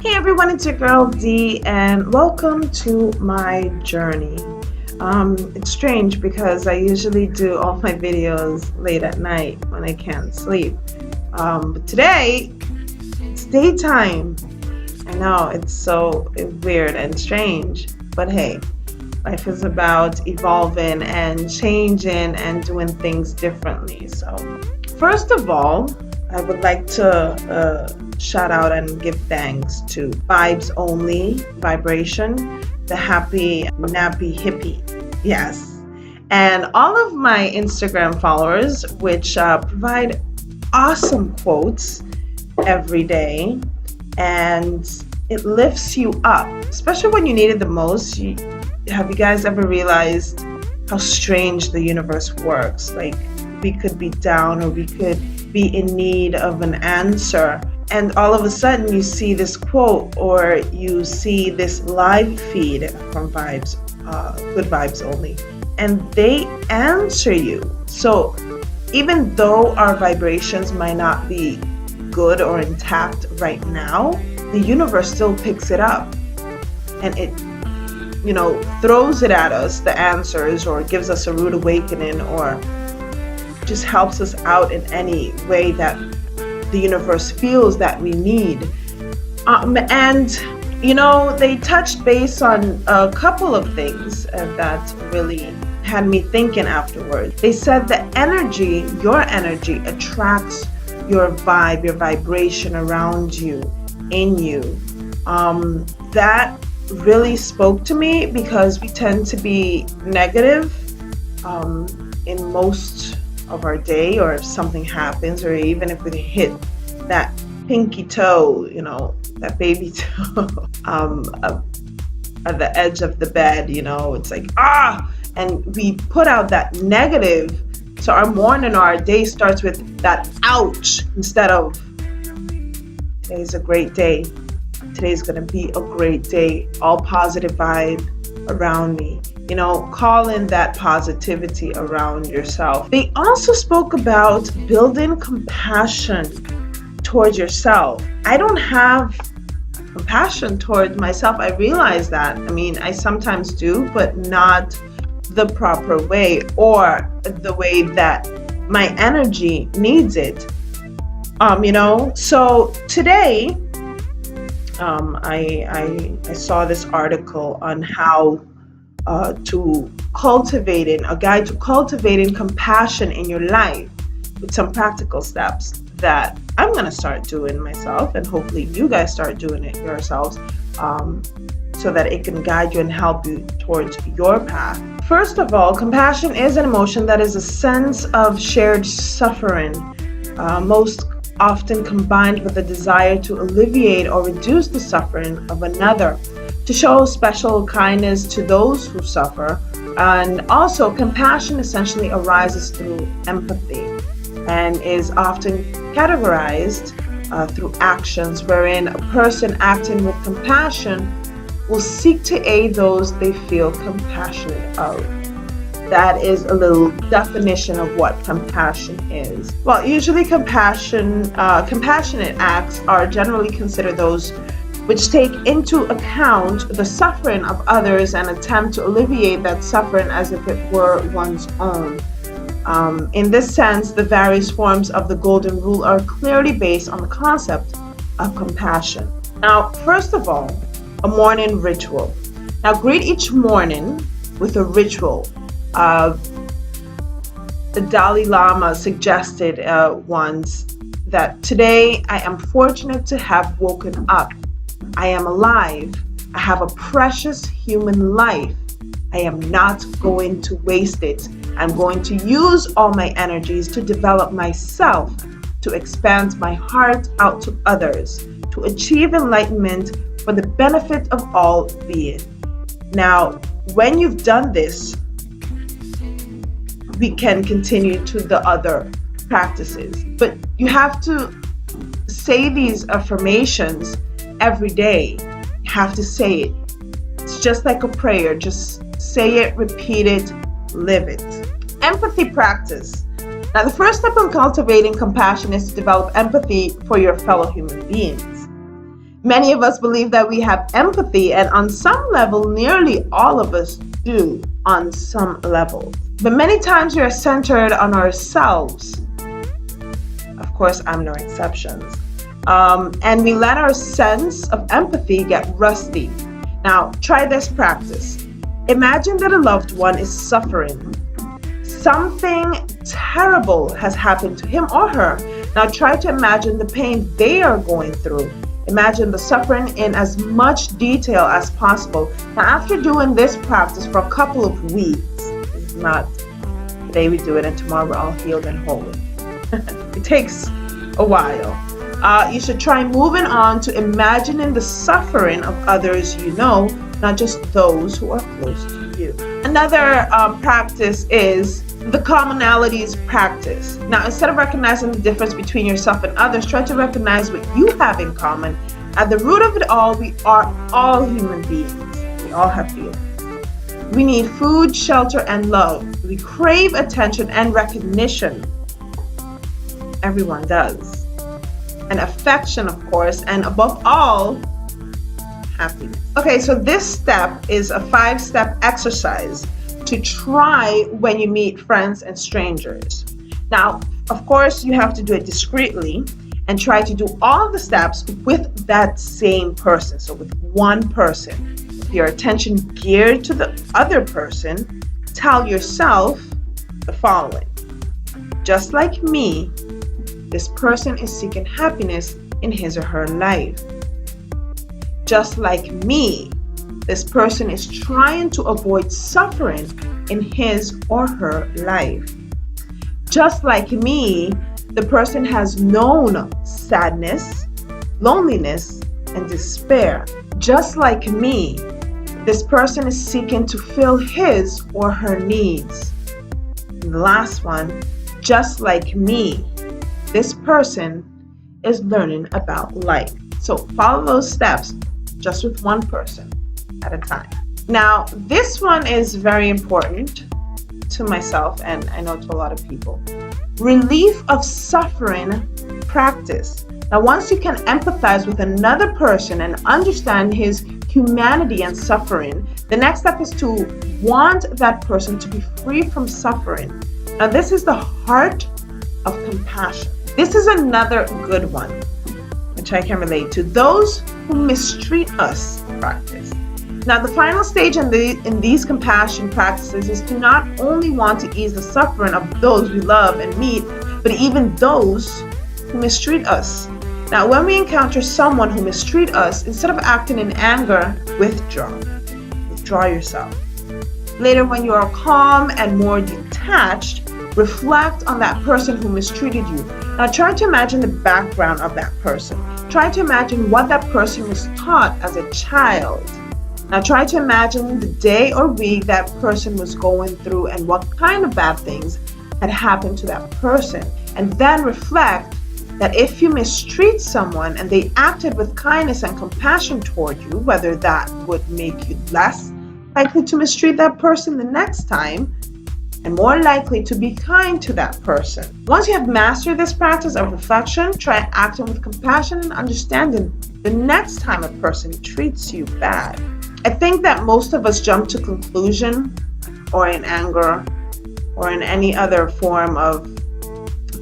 Hey everyone, it's your girl D, and welcome to my journey. It's strange because I usually do all my videos late at night when I can't sleep. But today, it's daytime. I know, it's so weird and strange, but hey, life is about evolving and changing and doing things differently. So, first of all, I would like to shout out and give thanks to Vibes Only Vibration, the happy nappy hippie. Yes. And all of my Instagram followers, which provide awesome quotes every day, and it lifts you up, especially when you need it the most. Have you guys ever realized how strange the universe works? Like, we could be down or we could be in need of an answer, and all of a sudden you see this quote or you see this live feed from Good Vibes Only, and they answer you. So even though our vibrations might not be good or intact right now, the universe still picks it up and it throws it at us, the answers, or gives us a rude awakening, or just helps us out in any way that the universe feels that we need. And they touched base on a couple of things that really had me thinking afterwards. They said the energy, your energy, attracts your vibe, your vibration around you, in you. That really spoke to me because we tend to be negative in most of our day, or if something happens, or even if we hit that pinky toe, that baby toe at the edge of the bed, it's like, and we put out that negative. So our morning or our day starts with that ouch instead of today's a great day. Today's going to be a great day. All positive vibe around me. Call in that positivity around yourself. They also spoke about building compassion towards yourself. I don't have compassion towards myself. I realize that. I sometimes do, but not the proper way or the way that my energy needs it. So today, I saw this article on how to cultivating a guide to cultivating compassion in your life, with some practical steps that I'm going to start doing myself, and hopefully you guys start doing it yourselves, so that it can guide you and help you towards your path. First of all, compassion is an emotion that is a sense of shared suffering, most often combined with a desire to alleviate or reduce the suffering of another, to show special kindness to those who suffer. And also, compassion essentially arises through empathy and is often categorized through actions, wherein a person acting with compassion will seek to aid those they feel compassionate of. That is a little definition of what compassion is. Well, usually compassionate acts are generally considered those which take into account the suffering of others and attempt to alleviate that suffering as if it were one's own. In this sense, the various forms of the Golden Rule are clearly based on the concept of compassion. Now, first of all, a morning ritual. Now, greet each morning with a ritual. The Dalai Lama suggested once that today I am fortunate to have woken up. I am alive. I have a precious human life. I am not going to waste it. I'm going to use all my energies to develop myself, to expand my heart out to others, to achieve enlightenment for the benefit of all being. Now, when you've done this, we can continue to the other practices. But you have to say these affirmations every day. You have to say it. It's just like a prayer. Just say it, repeat it, live it. Empathy practice. Now, the first step in cultivating compassion is to develop empathy for your fellow human beings. Many of us believe that we have empathy, and on some level, nearly all of us do on some level. But many times we are centered on ourselves. Of course, I'm no exception. And we let our sense of empathy get rusty. Now, try this practice. Imagine that a loved one is suffering. Something terrible has happened to him or her. Now try to imagine the pain they are going through. Imagine the suffering in as much detail as possible. Now after doing this practice for a couple of weeks, it's not today we do it and tomorrow we're all healed and whole. It takes a while. You should try moving on to imagining the suffering of others you know, not just those who are close to you. Another practice is the commonalities practice. Now, instead of recognizing the difference between yourself and others, try to recognize what you have in common. At the root of it all, we are all human beings. We all have feelings. We need food, shelter, and love. We crave attention and recognition. Everyone does. And affection, of course, and above all, happiness. Okay, so this step is a 5-step exercise to try when you meet friends and strangers. Now, of course, you have to do it discreetly and try to do all the steps with that same person. So with one person, with your attention geared to the other person, tell yourself the following. Just like me, this person is seeking happiness in his or her life. Just like me, this person is trying to avoid suffering in his or her life. Just like me, the person has known sadness, loneliness, and despair. Just like me, this person is seeking to fill his or her needs. And the last one, just like me, this person is learning about life. So follow those steps just with one person at a time. Now, this one is very important to myself and I know to a lot of people. Relief of suffering practice. Now, once you can empathize with another person and understand his humanity and suffering, the next step is to want that person to be free from suffering. Now, this is the heart of compassion. This is another good one, which I can relate to. Those who mistreat us practice. Now, the final stage in these compassion practices is to not only want to ease the suffering of those we love and meet, but even those who mistreat us. Now, when we encounter someone who mistreat us, instead of acting in anger, withdraw. Withdraw yourself. Later, when you are calm and more detached, reflect on that person who mistreated you. Now, try to imagine the background of that person. Try to imagine what that person was taught as a child. Now, try to imagine the day or week that person was going through and what kind of bad things had happened to that person. And then reflect that if you mistreat someone and they acted with kindness and compassion toward you, whether that would make you less likely to mistreat that person the next time and more likely to be kind to that person. Once you have mastered this practice of reflection, try acting with compassion and understanding the next time a person treats you bad. I think that most of us jump to conclusion or in anger or in any other form of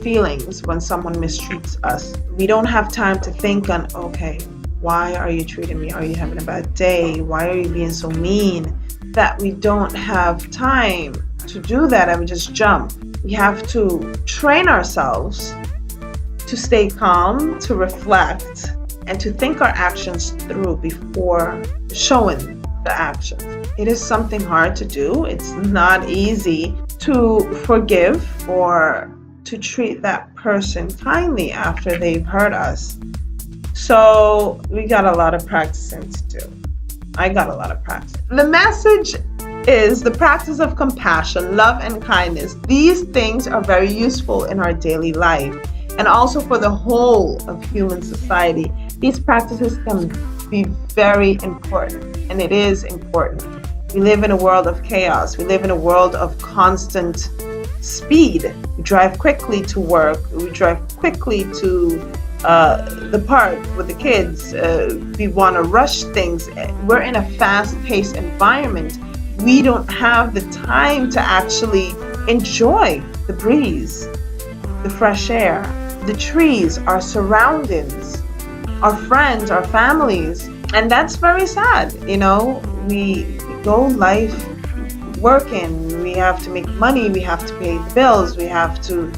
feelings when someone mistreats us. We don't have time to think on, okay, why are you treating me? Are you having a bad day? Why are you being so mean? That we don't have time to do that and we just jump. We have to train ourselves to stay calm, to reflect, and to think our actions through before showing the actions. It is something hard to do. It's not easy to forgive or to treat that person kindly after they've hurt us. So we got a lot of practicing to do. I got a lot of practice. The message is the practice of compassion, love, and kindness. These things are very useful in our daily life and also for the whole of human society. These practices can be very important, and it is important. We live in a world of chaos. We live in a world of constant speed. We drive quickly to work. We drive quickly to the park with the kids. We want to rush things. We're in a fast-paced environment. We don't have the time to actually enjoy the breeze, the fresh air, the trees, our surroundings, our friends, our families. And that's very sad. We go life working. We have to make money. We have to pay the bills. We have to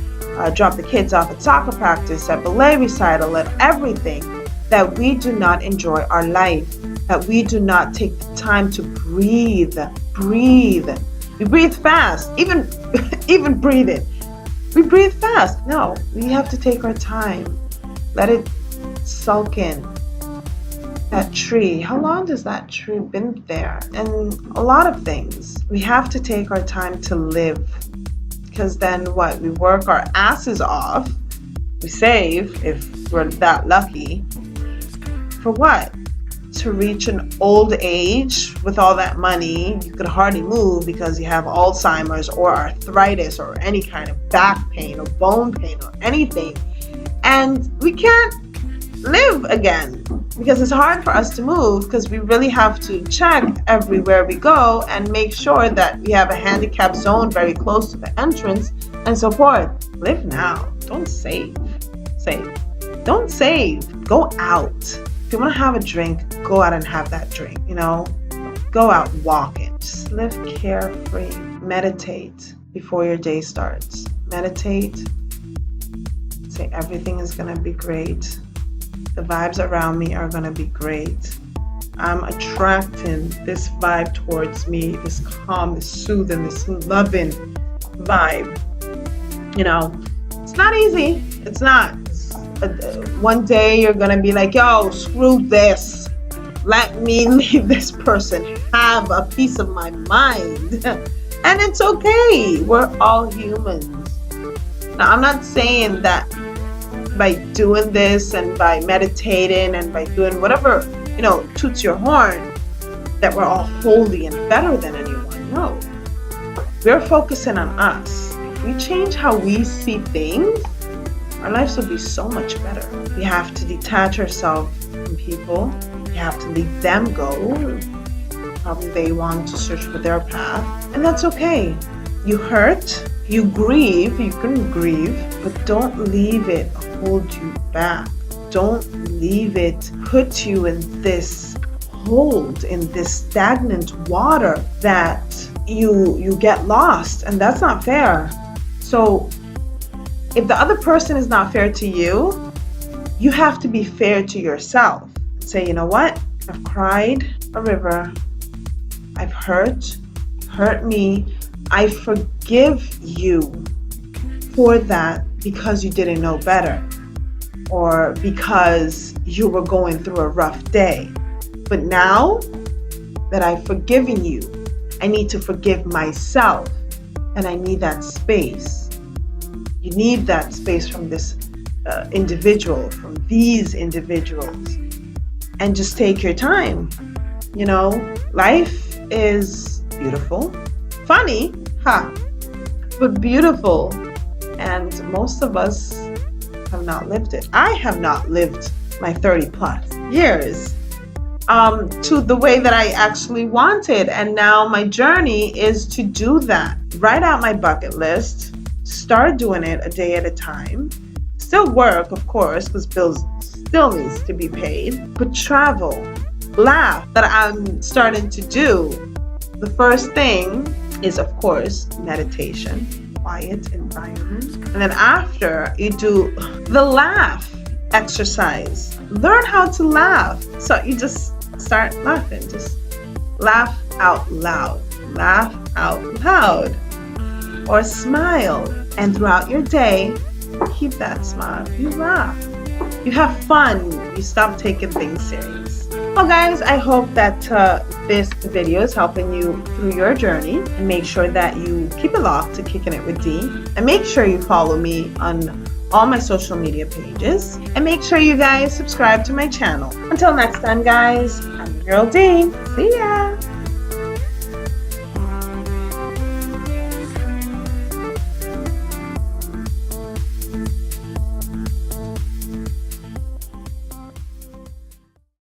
drop the kids off at soccer practice, at ballet recital, at everything, that we do not enjoy our life, that we do not take the time to breathe. We breathe fast, even breathing. We breathe fast. No, we have to take our time. Let it soak in. That tree, how long does that tree been there? And a lot of things. We have to take our time to live. Because then what? We work our asses off. We save, if we're that lucky. For what? To reach an old age with all that money. You could hardly move because you have Alzheimer's or arthritis or any kind of back pain or bone pain or anything. And we can't live again because it's hard for us to move, because we really have to check everywhere we go and make sure that we have a handicap zone very close to the entrance and so forth. Live now. Don't save. Don't save. Go out. If you want to have a drink, go out and have that drink. Go out walking. Just live carefree. Meditate before your day starts. Meditate. Say everything is going to be great. The vibes around me are going to be great. I'm attracting this vibe towards me, this calm, this soothing, this loving vibe. It's not easy. It's not. One day you're going to be like, yo, screw this. Let me leave this person have a piece of my mind. And it's okay. We're all humans. Now, I'm not saying that by doing this and by meditating and by doing whatever, toots your horn, that we're all holy and better than anyone. No. We're focusing on us. If we change how we see things, our lives will be so much better. We have to detach ourselves from people. We have to leave them go. Probably they want to search for their path. And that's okay. You hurt, you grieve, you can grieve, but don't leave it hold you back. Don't leave it put you in this hold, in this stagnant water that you get lost, and that's not fair. So if the other person is not fair to you, you have to be fair to yourself. Say, you know what? I've cried a river. I've hurt me. I forgive you for that because you didn't know better, or because you were going through a rough day. But now that I've forgiven you, I need to forgive myself, and I need that space. You need that space from this individual, from these individuals, and just take your time. Life is beautiful, funny, but beautiful. And most of us have not lived it. I have not lived my 30 plus years to the way that I actually wanted. And now my journey is to do that. Write out my bucket list. Start doing it a day at a time. Still work, of course, because bills still needs to be paid. But travel, laugh, that I'm starting to do. The first thing is, of course, meditation. Quiet environment. And then after, you do the laugh exercise. Learn how to laugh. So you just start laughing. Just laugh out loud. Laugh out loud. Or smile. And throughout your day, keep that smile. You laugh. You have fun. You stop taking things serious. Well, guys, I hope that this video is helping you through your journey, and make sure that you keep it locked to Kicking It with Dee, and make sure you follow me on all my social media pages, and make sure you guys subscribe to my channel. Until next time, guys, I'm your girl Dee. See ya!